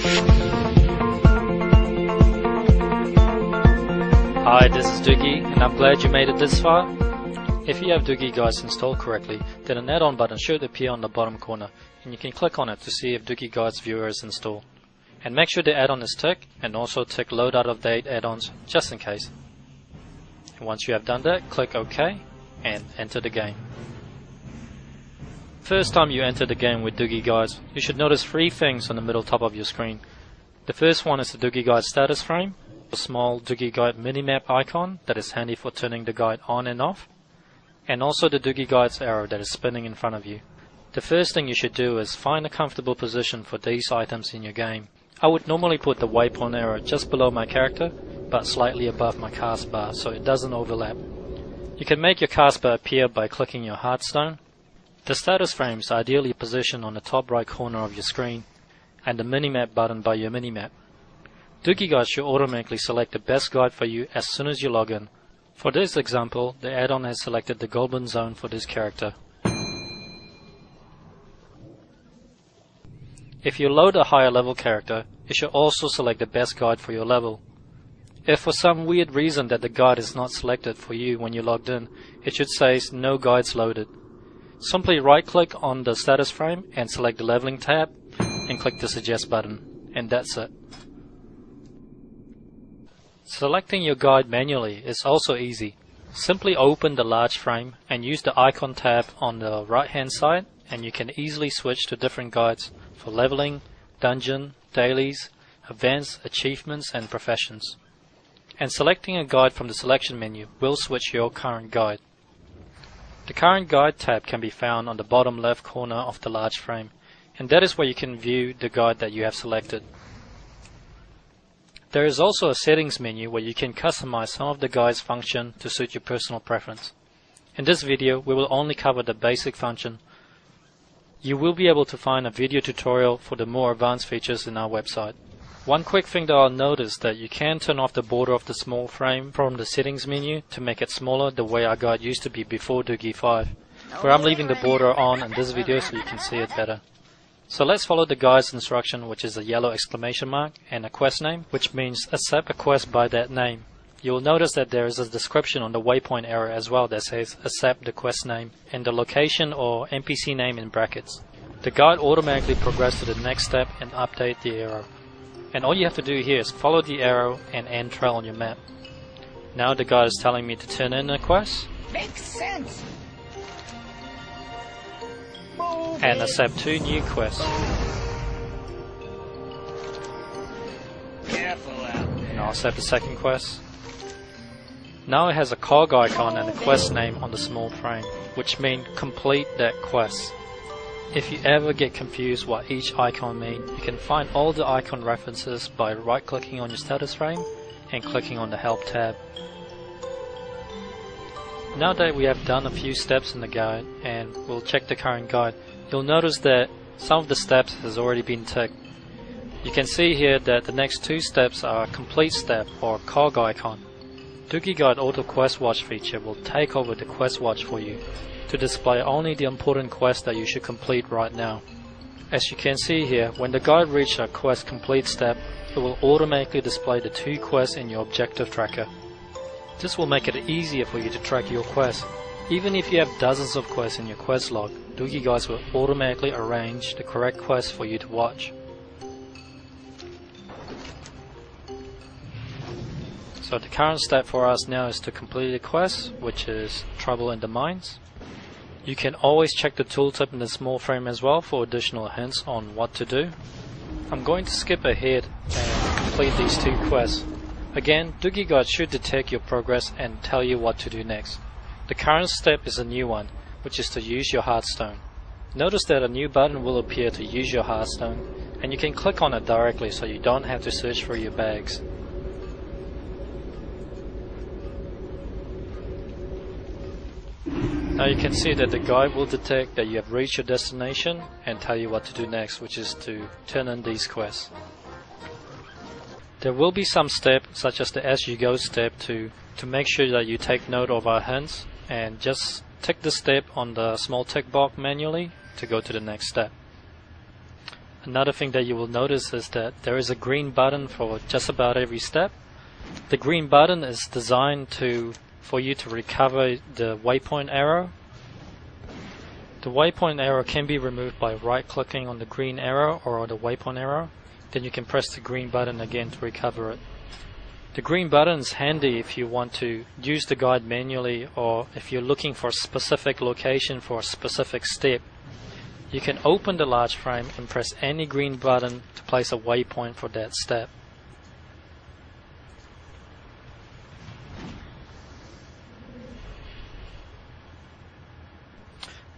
Hi, this is Dugi, and I'm glad you made it this far. If you have Dugi Guides installed correctly, then an add-on button should appear on the bottom corner, and you can click on it to see if Dugi Guides Viewer is installed. And make sure the add-on is ticked, and also tick Load Out of Date add-ons, just in case. And once you have done that, click OK, and enter the game. First time you enter the game with Dugi Guides, you should notice three things on the middle top of your screen. The first one is the Dugi Guide status frame, a small Dugi Guide minimap icon that is handy for turning the guide on and off, and also the Dugi Guides arrow that is spinning in front of you. The first thing you should do is find a comfortable position for these items in your game. I would normally put the waypoint arrow just below my character, but slightly above my cast bar so it doesn't overlap. You can make your cast bar appear by clicking your heartstone. The status frame is ideally positioned on the top right corner of your screen, and the minimap button by your minimap. Dugi Guide should automatically select the best guide for you as soon as you log in. For this example, the add-on has selected the Goblin Zone for this character. If you load a higher level character, it should also select the best guide for your level. If for some weird reason that the guide is not selected for you when you logged in, it should say no guides loaded. Simply right click on the status frame and select the leveling tab and click the suggest button, and that's it. Selecting your guide manually is also easy. Simply open the large frame and use the icon tab on the right hand side, and you can easily switch to different guides for leveling, dungeon, dailies, events, achievements and professions. And selecting a guide from the selection menu will switch your current guide. The current guide tab can be found on the bottom left corner of the large frame, and that is where you can view the guide that you have selected. There is also a settings menu where you can customize some of the guide's function to suit your personal preference. In this video we will only cover the basic function. You will be able to find a video tutorial for the more advanced features in our website. One quick thing that I'll notice that you can turn off the border of the small frame from the settings menu to make it smaller the way our guide used to be before Dugi 5, where I'm leaving the border on in this video so you can see it better. So let's follow the guide's instruction, which is a yellow exclamation mark and a quest name, which means accept a quest by that name. You will notice that there is a description on the waypoint arrow as well that says accept the quest name and the location or NPC name in brackets. The guide automatically progresses to the next step and update the arrow. And all you have to do here is follow the arrow and end trail on your map. Now the guide is telling me to turn in a quest. Makes sense. And accept 2 new quests. Careful out there. And I'll accept the second quest. Now it has a cog icon and a quest name on the small frame, which means complete that quest. If you ever get confused what each icon means, you can find all the icon references by right clicking on your status frame and clicking on the help tab. Now that we have done a few steps in the guide and we'll check the current guide, you'll notice that some of the steps has already been ticked. You can see here that the next 2 steps are a complete step or cog icon. Dugi Guide Auto Quest Watch feature will take over the quest watch for you to display only the important quests that you should complete right now. As you can see here, when the guide reaches a quest complete step, it will automatically display the 2 quests in your objective tracker. This will make it easier for you to track your quests. Even if you have dozens of quests in your quest log, Dugi Guides will automatically arrange the correct quests for you to watch. So the current step for us now is to complete a quest, which is Trouble in the Mines. You can always check the tooltip in the small frame as well for additional hints on what to do. I'm going to skip ahead and complete these 2 quests. Again, Dugi Guide should detect your progress and tell you what to do next. The current step is a new one, which is to use your heartstone. Notice that a new button will appear to use your heartstone, and you can click on it directly so you don't have to search for your bags. Now you can see that the guide will detect that you have reached your destination and tell you what to do next, which is to turn in these quests. There will be some steps, such as the as you go step, to make sure that you take note of our hints and just tick the step on the small tick box manually to go to the next step. Another thing that you will notice is that there is a green button for just about every step. The green button is designed for you to recover the waypoint arrow. The waypoint arrow can be removed by right-clicking on the green arrow or on the waypoint arrow. Then you can press the green button again to recover it. The green button is handy if you want to use the guide manually, or if you're looking for a specific location for a specific step. You can open the large frame and press any green button to place a waypoint for that step.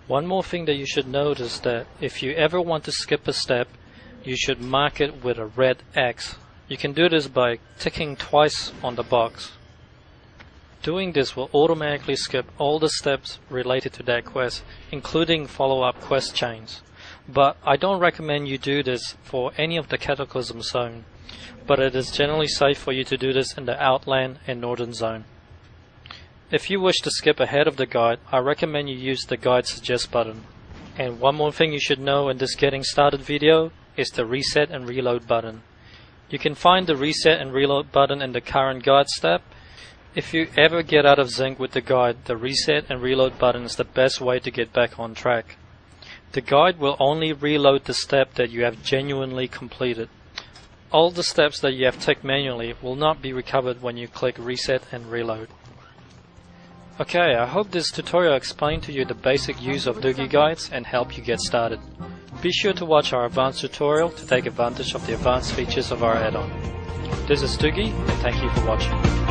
One more thing that you should note is that if you ever want to skip a step, you should mark it with a red X. You can do this by ticking twice on the box. Doing this will automatically skip all the steps related to that quest, including follow-up quest chains. But I don't recommend you do this for any of the Cataclysm zone, but it is generally safe for you to do this in the Outland and Northern zone. If you wish to skip ahead of the guide, I recommend you use the guide suggest button. And one more thing you should know in this getting started video is the reset and reload button. You can find the reset and reload button in the current guide step. If you ever get out of sync with the guide, the reset and reload button is the best way to get back on track. The guide will only reload the step that you have genuinely completed. All the steps that you have ticked manually will not be recovered when you click reset and reload. Okay, I hope this tutorial explained to you the basic use of Dugi guides and help you get started. Be sure to watch our advanced tutorial to take advantage of the advanced features of our add-on. This is Dugi, and thank you for watching.